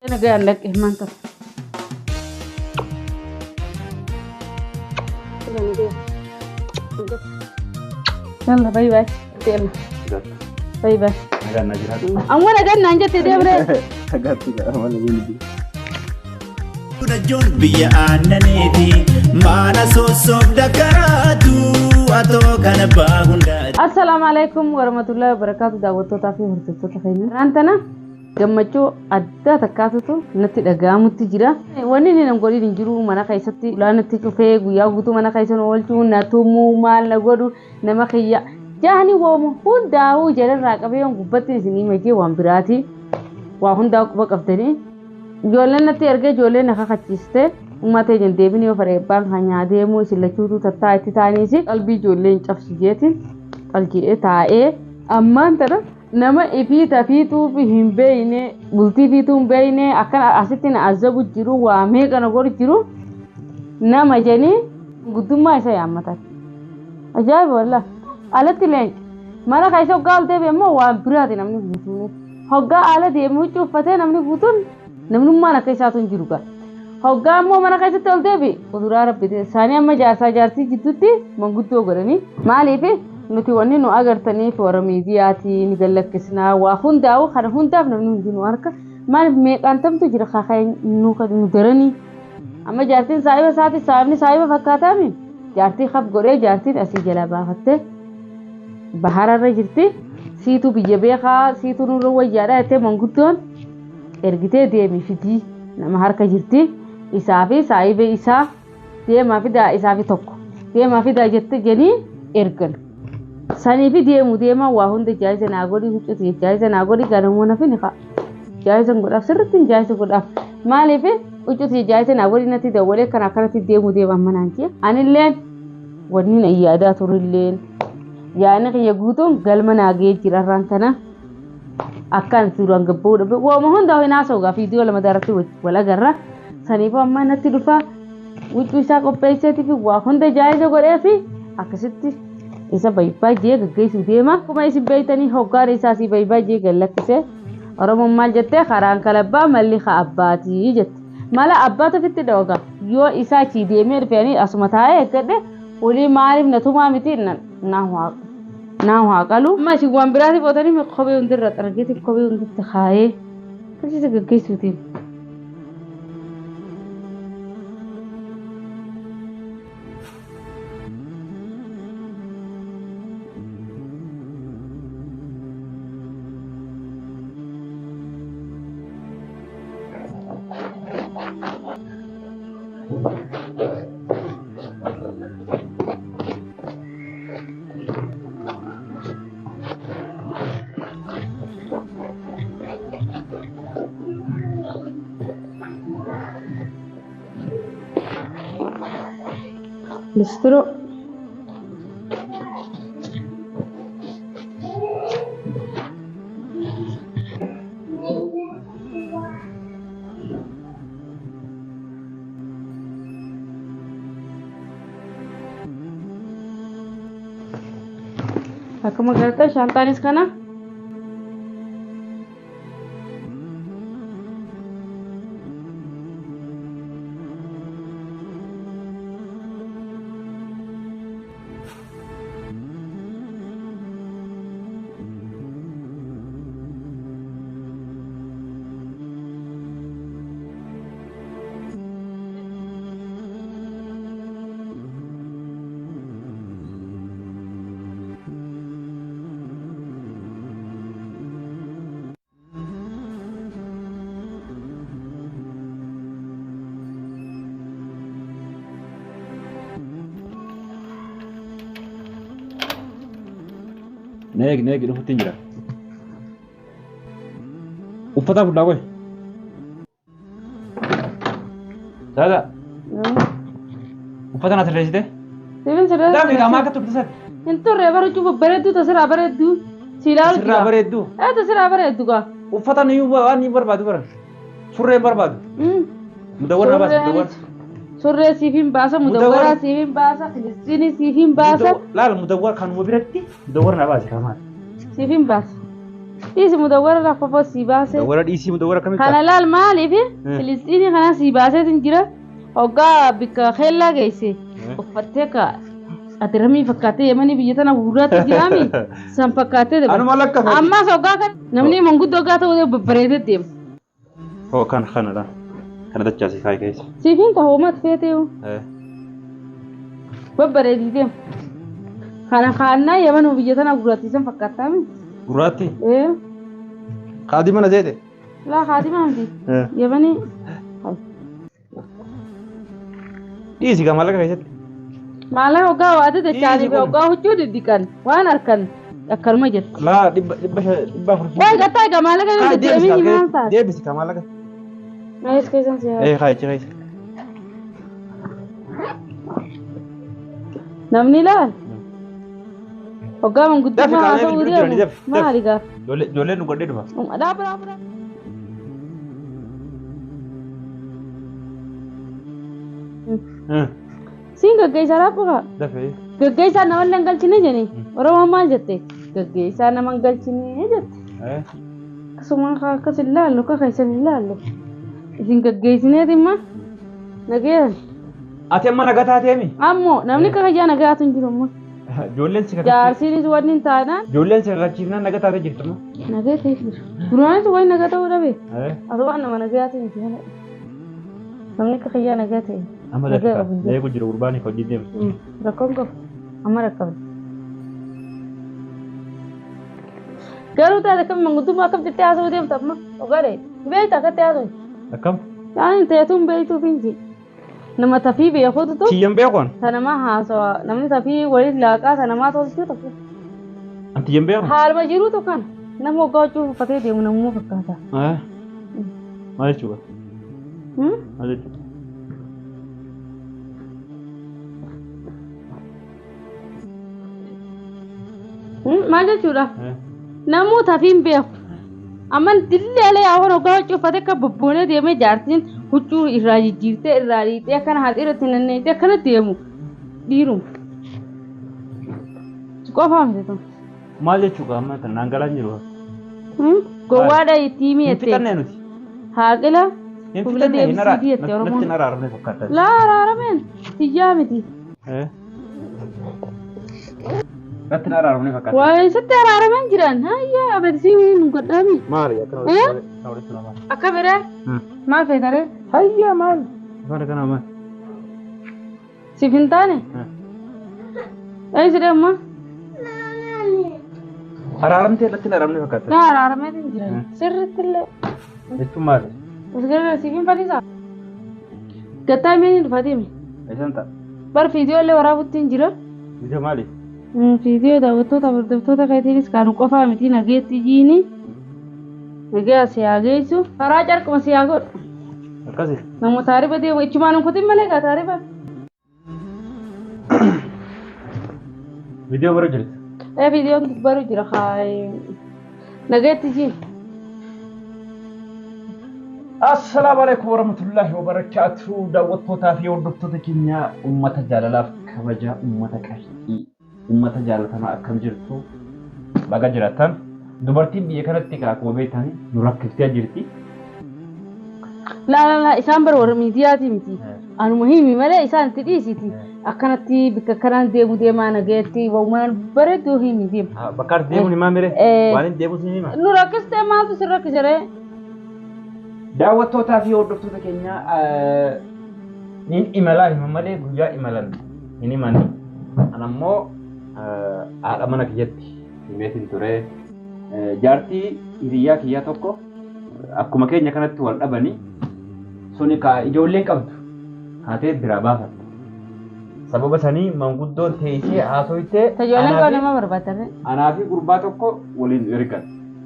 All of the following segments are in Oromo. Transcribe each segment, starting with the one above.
أنا قاعد لك ما أنت يلا باي باي يلا باي باي أنا قاعد نجت دبره Rajon biya ananeti mana sosof dakaratu ato kana bahunda. Assalamu alaikum warahmatullahi wabarakatuh. Daawwattoota fi hordoftoota keenya. Raantana gammachuu adda takkaatutu natti dhaga'amutti jira. Wanni inni nam godhin hin jiru mana keessatti ulaanatti cufee guyyaa guutuu mana keessan oolchuu na tumuu maal na godhu nama kiyya. Jaani woomu hundaa'uu jalarraa qabee gubbatti isinii makee waan biraati. Waa hundaa quba qabdanii. Ijoolleen natti erga ijoolleen na kakachiiste uummata ejjen deebinee yoo fareebbaan kan nyaadeemuu sillachuutu tattaa itti taaniisi qalbii ijoolleen cabsijeeti qaljiidhee taa'ee ammaan tana nama ifii tafiituu fi hin beeyne bultii fiituu hin beeyne akkana asitti na azabu jiru waa meeqana godhu jiru nama jenii guddummaa isa yaammatan ajaa'iba wallah alatti leenci mana keessa hoggaa ol deebi'e immoo waan biraati namni guutuun hoggaa ala deemuu uffatee namni guutuun namnummaan akka isaatu hin jiru gaa hoggaa ammoo mana keessatti ol deebi kuduraa rabbite isaanii amma jaarsaa jaarsii jidduutti manguddoo godhanii maaliif nuti wanni nu agartaniif warra miidiyaati ni gallakkisnaa waa hundaa'u kana hundaaf namni hundi nu harka maaliif meeqaan tamtu jira kaaka'ee nu daranii amma jaartiin saahiba isaati saahibni saahiba fakkaataami jaartii kaf godhee jaartiin asii jala baafattee bahararra jirti siitu biyya beekaa siitu nurra wayyaadha jettee manguddoon ergitee deemi fidii nama harka jirti isaa fi saahiba isaa deemaa fidaa isaa fi tokko deemaa fidaa jette jenii ergan sanii fi deemaa waa hunda jaayisa naa godhi huccuti jaayisa naa godhi ganamoon hafi ni ka'a jaayisa godhaaf sirriitti jaayisa godhaaf maaliif huccuti jaayisa naa godhi natti dawwalee kan akkanatti deemaa manaan jee anilleen wanni na yaadaa turilleen yaani kiyya guutuun galma naagee jira raantana akkan suuraan gabbuudha waama hundaa hinaa soogaa fiidiyoo lama daaratti wala garra saniifuu amma natti dhufa wuccuu isaa qopheesseetii fi waa hunda jaayisa godhee fi akkasitti isa baay'ee jee gaggeessuu deema akkuma isin beeytanii hoggaan isaa si baay'ee jee gallakkisee oromoon maal jettee karaan kalabbaa malli haa abbaatii jette mala abbaatu fitti dhooga yoo isaa chi deemee dhufanii asuma taa'ee eeggadhe walii maaliif na tumaa miti naa waaqalu amma si waan biraati bootanii kophee hundirra xargeeti kophee hunditti kaayee akkasitti gaggeessuutiin. Listro akkuma gartaa shaantaanis kana neegi dhufutti jira uffata fudhaa qoy dada uffata na sirreessite Sibin sirreessite dami qamaa akka turte sati hin turre bareechuu bareedduu tasirraa bareedduu siilaalu sirraa bareedduu tasirraa bareeddu gaa uffata niyyuu waan ni barbaadu bara surree barbaadu mudawwar baas mudawwar surree siifin baasa mudawwara siifin baasa filistiin siifin baasa laal mudawwar kan mo biratti mudawwar na baas kamaan siifin baasa Isi mudawwara rafa si baase. Mudawwara dhiisii mudawwara kamitti? Kana laal maaliif Filistiini kana si baaseetiin jira hoggaa bikka keellaa geesse uffattee ka ati ramii fakkaatee yemanii biyya tana gurguraatti jiraami san fakkaatee Anuma lakka fayyadu. ammas hoggaa kan namni manguddoo hoggaa ta'uu babbareedee deema. Oh kanadha. Kana dachaasii kaayee keessa. Siifin ka hoomat feeteewu babbareedii deema. Kana kaannaa yemanuu biyya tana gurguraatti san fakkaataami. Gurraatti? Kaadii mana jeete? Laa kaadii mana miti. Yemanii. Dhiisii gaa maallaqa keessatti? Maallaqa hoggaa waate dachaanii fi hoggaa huccuu diddiqan waan harkan akkanuma jirti. Laa dhibba afur. Wayi gattaa egaa maallaqa inni deddeebiin himaan taate. Deebisi kaa maallaqa. Nayis keessan siyaa. Kaayichi kaayisi. Namni laal. Hoggaa manguddummaa haa ta'uu deemu. Maali gaaf? Ijoolleen nu godhee dhufa. Dhaabaa. Siin gaggeessaa raabbukaa? Dafee. Gaggeessaa nama illee hin galchine jeni. Oromoon maal jette? Gaggeessaa nama hin galchine jette. Akkasuma akkas hin laallu akka keessan hin laallu. Isin gaggeessineeti imma nageessan. Ati amma nagaa taateemi? Ammoo namni akka kajaa nagaatu hin jiru ammoo. Ijoolleen si Jaarsiinis wanni hin taanaan. Ijoolleen si kakachiifnaan nagaa taatee jirtu immoo? Nagaa ta'e jiru. Duraanis wayi nagaa ta'uu dhabe. Ati waan nama nagaa ta'e miti kana. Namni akka kajaa nagaa ta'e. Amma dakika eegu jira gurbaanii hojii deemu. Rakkoon qabu amma rakkabne. Garuu taate akkam manguddummaa akkam jettee haasa'uu deemta amma ogaadhe beekta akkatti haasa'u. Akkam? Yaa teetuun beektuuf hinji. Nama tafii beekutu tu. Kiyyan beekuun? Ta nama haasawa namni tafii waliin laaqaa ta namaa tolchuu tokko. Anti kiyyan beeku? Haaluma jiruutu kan nama waggaa hojii uffatee deemu namummaa fakkaata. Maal jechuudha? Maal jechuudha? Maal jechuudha? Namuu tafiin beeku. Amma dilleelee yaa'oon hoggaa hojii uffatee akka bobboonee deemee jaartiin huccuu irraa jijjiirtee irraa dhiitee akkana haadha irratti nanneessee akkana deemu dhiiruma. Qofaa miti tun. Maal jechuudha amma tan naangalaan jiru? Gowwaadha itti mi'ettee. Hin fixannee nuti. Haaqila. Fuula deebisii jettee Oromoon. Natti araaramne fakkaata. Laa araarameen tiyyaa miti. Natti araaramne fakkaata. Waa isatti araarameen jiran hayyaa abeetisii hin godhami. Maali Akka biraa maal feetaree? Hayyaa maal? Maal kana maal? Siif hin taane? Eessi deemma? Araaramtee natti araaramne fakkaata. Laa araarameen hin jiran sirriitti illee. Jechuun maali? Asgara siif hin fadhiisaa? Gattaa immoo dhufateemi. Eessan ta'a? Bar fiidiyoo illee waraabutti hin jira. Fiidiyoo maali? Fiidiyoo daawwattoota hordoftoota keetiinis kan qofaa miti nageetti jiini. Nagaa si haa geessu. Karaa carquma si haa godhu. Akkasi? Namoota taarifa deemu ichumaan hin kutin malee gaa taarifa. Fiidiyoo baruu jirti? Fiidiyoon baruu jira nageetti jiini. Assalaamu alaikum warahmatullahi wabarakatuh. Daawwattootaa fi hordoftoota keenya uummata jaalalaaf kabajaa uummata qarshii uummata jaalatamaa akkam jirtu baga jiraatan dubartiin biyya kanatti akkuma beektan nu rakkiftee jirti. Laa isaan bara warra miidiyaati miti. Anuma himi malee isaan itti dhiisiti. Akkanatti bikka kanaan deemaa nageetti waan bareedduu himi deema. Bakka deemuun himaa mire waan hin deemus ni hima. Nu rakkistee maaltu si rakkisaree? Daawwattootaa fi hordoftoota keenya niin imalaa hima malee guyyaa imalan hin himani. Anammoo haadha mana kiyyatti himeetiin ture. Jaartii hiriyyaa kiyyaa tokko akkuma keenya kanatti wal dhabanii suni ijoolleen qabdu haatee biraa baafatu. Sababa sanii manguddoon teessee haasoftee ijoolleen koo nama barbaadame. Anaa fi gurbaa tokko waliin ergan.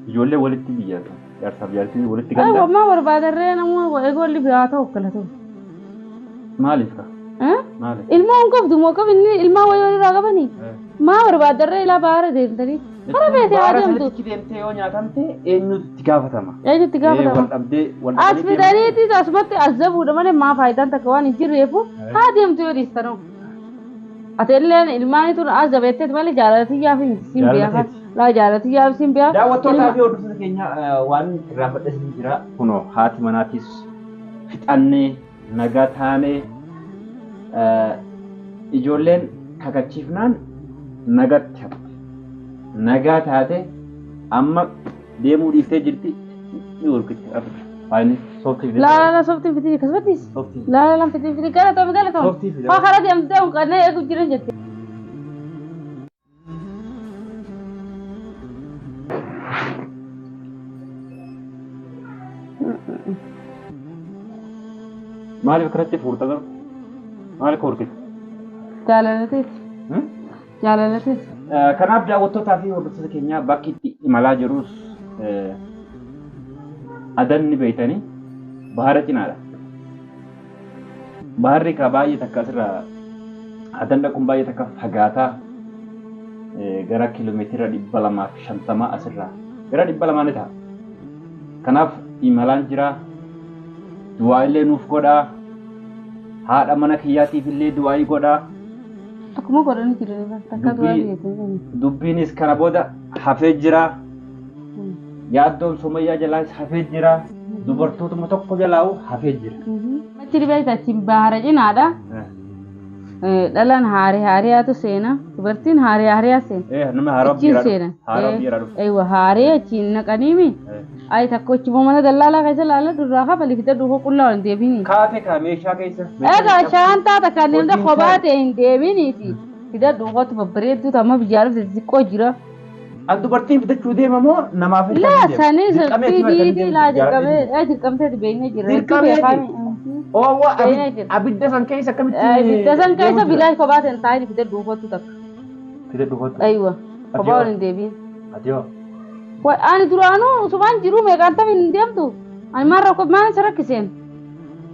Ijoollee walitti biyyatu. Jaarsaaf jaartiin walitti ganda. Amma barbaadarree nama eegolli biraa ta'u kalatu. Maaliif ka? Maaliif? Ilmaa hin qabdu moo qabni ilmaa wayii walirraa qabanii? Maa barbaadarree ilaa baara deemtanii? Kara beekee haa deemtu. Baara deemtee yoo nyaatamte eenyutu itti gaafatama? Eenyutu itti gaafatama? Wal dhabdee as fidaniitis asumatti as zabuudha malee maa faayidaan takka waan hin jirreefu haa deemtu yoo dhiistanoo. Ati illee ilmaanii tun as zabeetteet malee jaalatiyyaa fi hin beekan. Laa jaalati yaabsiin biyaa. Daawwattootaa fi hordoftoota keenya waan irraa fudhatin jira. Kunoo haati manaatis fixannee nagaa taanee ijoolleen kakachiifnaan nagatti hafte. Nagaa taate amma deemuu dhiiftee jirti ni urgiti. Faayini sooftii fidee. Laa sooftii fidee kasbatis. Laa fidee galatoom. Faa karaa deemtee hunqannee eegu jiran jettee. Maaliif akkanatti fuurta garu? Maaliif horkite? Jaalalateeti. Kanaaf daawwattootaa fi hordoftoota keenyaa bakki itti imalaa jirus adanni beeytanii bahara cinaadha. Baharri kaa baay'ee takka asirraa adan dhaquun baay'ee takka fagaataa gara kiiloomeetira 250 asirraa gara 200 ni ta'a. Kanaaf imalaan jira. Du'aa illee nuuf godhaa. Haadha mana kiyyaatiif illee du'aa godhaa. Akkuma godhanii jiran takka du'aa jechuudha. Dubbiinis kana booda hafee jira. Yaaddoon Sumayyaa jalaas hafee jira. Dubartootuma tokko jalaa'u hafee jira. Machi dhibeessa achiin bahara cinaadha. Dhalaan haariyaatu seena. Dubartiin haariyaa seena. Nama haaraa seena. Haaree achiin naqaniimi. Ay takkochi mana dallaalaa keessa laala durraa kafali fita duuba qullaa hin deebini. Kaate ka meeshaa keessa. Egaa shaantaa takka deemta kophaa ta'e hin deebiniiti. Fida duubatti babbareedduu amma biyyaaluuf xixiqqoo jira. An dubartiin fidachuu deema moo namaaf hin deemu? Laa sanis fiidiitii laa dirqamteeti beeknee jirra. Dirqameeti. Oowwa abidda san keessa akkamitti? Abidda san keessa bilaa kophaa ta'e taa'ee fida duubattu takka. Fida duubattu? Aywa kophaa hin deebiin. Adiyoo. Ani duraanuu sumaan jiru meeqaan taphee hin deemtu. Ani maal isa rakkiseen.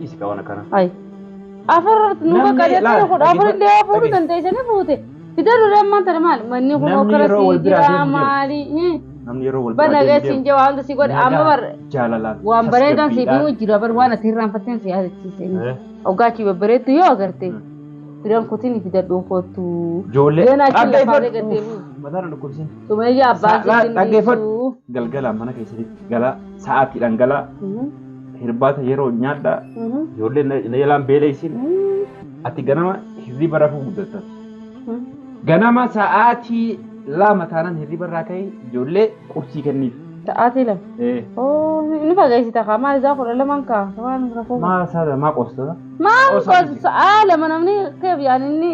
Isi kawana kana. Ay. Afur nuka kadhatee kudha afur illee fuudhu dandeessanii fuute. Fida duree ammaan tana maali? Manni kun okkara sii jira maali? Namni yeroo wal bira deemu. Bana siin jee waan si godhe amma bar. Jaalalaan. Waan bareedaan si dhiimu jira bar waan ati irraanfatteen si yaadachiise. Oggaachi babbareeddu yoo agarte. Fidaan kutiin fidadhuu kootu. Ijoollee. Akka ifadhu gaddeemu. Mataan dhukkubsin. Sumayyaa abbaan dhaggeeffadhu. Galgala mana keessatti gala sa'aatiidhaan gala. Hirbaata yeroo nyaadha. Ijoollee na jalaan beeleysin. Ati ganama hirriba rafuu guddatta. Ganama sa'aatii lama taanaan hirriba irraa ka'e ijoollee qursii kenniif. Sa'aatii lama? Ni fageessita kaa maal isaa kudha lamaan kaa? Maal isaa maa qoostota? Maal qoostota? Lama namni keef yaan inni.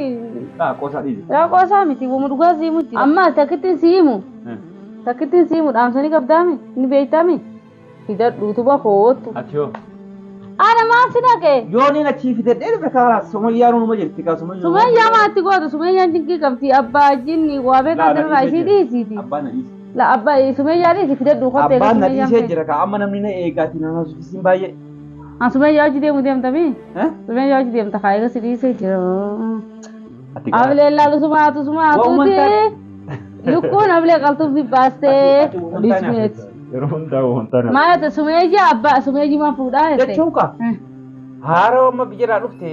Qoosaa dhiisi. Qoosaa miti wama dhugaa siimutti. Amma takkittiin siimu. Takkittiin siimu dhaamsanii qabdaami ni beeytaami. Fidadhuutu bakootu. Ati yoo. Ana maal si dhaqee? Yoo ni achi fidadhee dhufe karaa Sumayyaa numa jirti kaa Sumayyaa. Sumayyaa maatti gootu Sumayyaan jinkii qabdi abbaa jinni waa beekaa darraa isii dhiisiiti. Abbaan na dhiisi. La abbaa Sumayyaa dhiisi fidadhuu kottee. Abbaan na dhiisee jira kaa amma namni na eegaati nama suffisiin baay'ee. Sumayyaa hojii deemu deemtami? Sumayyaa hojii deemta kaa eega si dhiisee jira. Ablee laalu sumaatuuti. Lukkuun ablee qaltuuf baastee. Bismeeti. Maal Sumayyaa abbaa Sumayyaa maa fuudhaa jettee? Jechuun kaa haaroo amma biyyaadhaa dhufte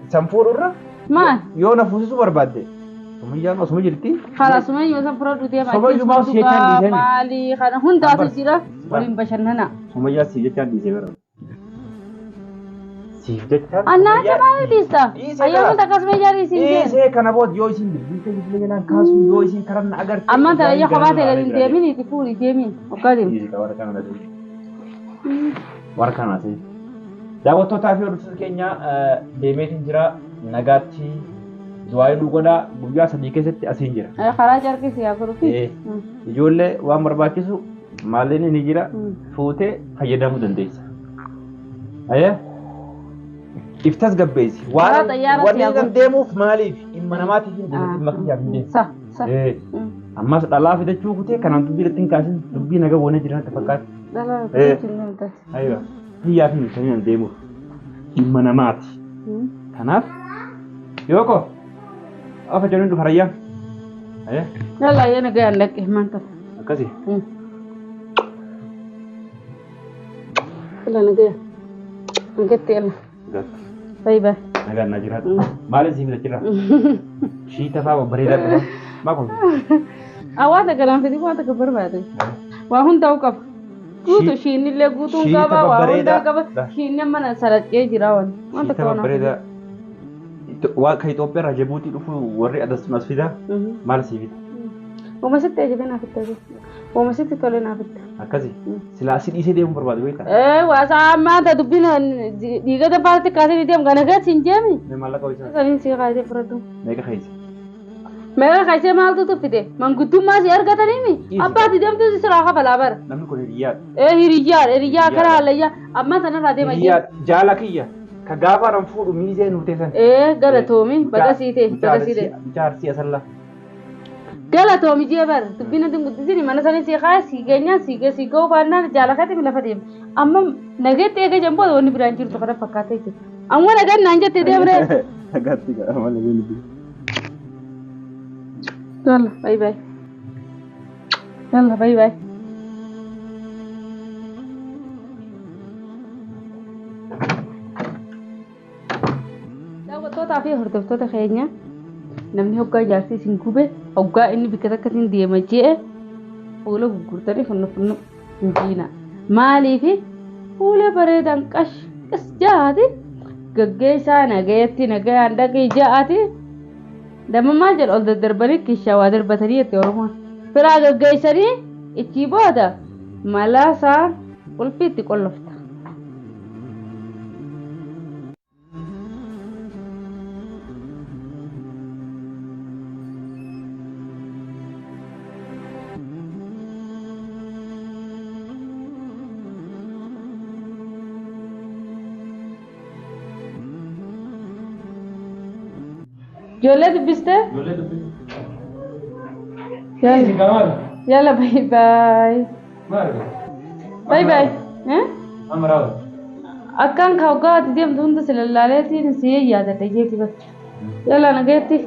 san fuudhurra yoo na fuusisuu barbaadde Sumayyaan osuma jirti. Hala Sumayyoo san fura dhutee Sumayyuu maa si jechaan dhiisee maali kana hundaatu jira waliin bashannana. Sumayyaa si jechaan dhiisee bara. Siif jechaan. Annaacha maali dhiista? Ayyaana takka Sumayyaa dhiisiin jee. Dhiisee kana booda yoo isin bilbiltee bilbilee janaan kaasu yoo isin karan na agarte. Ammaan ta'e yaa kophaa ta'e gadi deemin itti fuudhi deemin hoggaa deemu. Warra kanaa ta'e. Daawwattootaa fi hordoftoota keenya deemeetiin jira nagaatti du'aa nu godhaa guyyaa sadii keessatti asiin jira. Karaa carqisi yaa godhutti. Ijoollee waan barbaachisu maalleen ni jira fuutee fayyadamuu dandeessa. Ayyee. Iftas gabbeessi. Waan inni deemuuf maaliif dhimma namaatiif hin dhimma kiyyaaf hin deemu. Ammas dhalaa fidachuu kutee kanaan dubbii irratti hin kaasin dubbii naga boonee jiran akka fakkaatu. Dhalaa fidachuu hin deemtas. Ayiwa. Kiyyaaf hin kan deemuuf dhimma namaati. Kanaaf yooko ofa jedhuun dhufa rayyaan. Yalla yaa naga yaa laqqee maanta. Akkasi. Yalla naga yaa. Ngetti yalla. Gatti. Bye bye. Nagaan na jiraatu. Maaliin siif jira? Shii tafaa babbareedaa dhufa. Maa kun? Awwaata kanaan fedhii waan akka barbaade. Waa hundaa qaba. Guutuu shiinillee guutuun qaba waa hundaa qaba. Shiinni mana saladhee jira wanta kana. Bareeda. Waa ka Itoophiyaa irraa Jibuutii dhufu warri adasumas fida maal si fida? Oomasitti ejjete naaf itti. Oomasitti tole naaf itti. Akkasi. Silaa si dhiisee deemuu barbaadu beektaa? Waa saammaa ta dubbin dhiigata paartii kaasee deemu kana gadi hin jeemi. Mee maallaqa hojjetan? Saniin si kaasee fudhatu. Meeqa keessa? Meeqa kaasee maaltu tuffite? Manguddummaa si argataniimi? Abbaati deemtu si siraa kafalaa bara. Namni kun hiriyyaadha. Hiriyyaa karaa hallayyaa amma sanarraa deema jechuudha. Hiriyyaadha. Jaala kiyya. Ka gaafa nan fuudhu miizee nuuf teessan. Galatoomi baqasiite. Jaarsi asalla. Galatoomi jeebar dubbina dinguddisini mana sanii si kaa si geenya si ga'u baannaan jaalakate mi lafa deema. Amma nageetti eega jamboo wanni biraan jirtu kana fakkaatee jira. Amma nagaan naan jettee deemree. Nagaatti amma nagaan nuti. Yalla bye bye. Yalla bye bye. Daawwattootaa fi hordoftoota keenya namni hoggaa jaartii isin gube hoggaa inni bikka takkatiin deema jee fuula gurgurtanii funnu hin jiina. Maaliif fuula bareedan qas jaati gaggeessaa nagayetti nagayaan dhaqee jaati damma maal jedha ol daddarbanii kishaa waa darbatanii jetti Oromoon. Firaa gaggeessanii ichi booda malaasaa qulfiitti qollofta. Jolle dubbiste? Jolle dubbiste. Yalla bye bye. Bye bye. Amarawa. Akkaan ka hoggaa ati deemtu hunda silallaaleetiin si yaadadha jeeti bas. Yalla nageetti.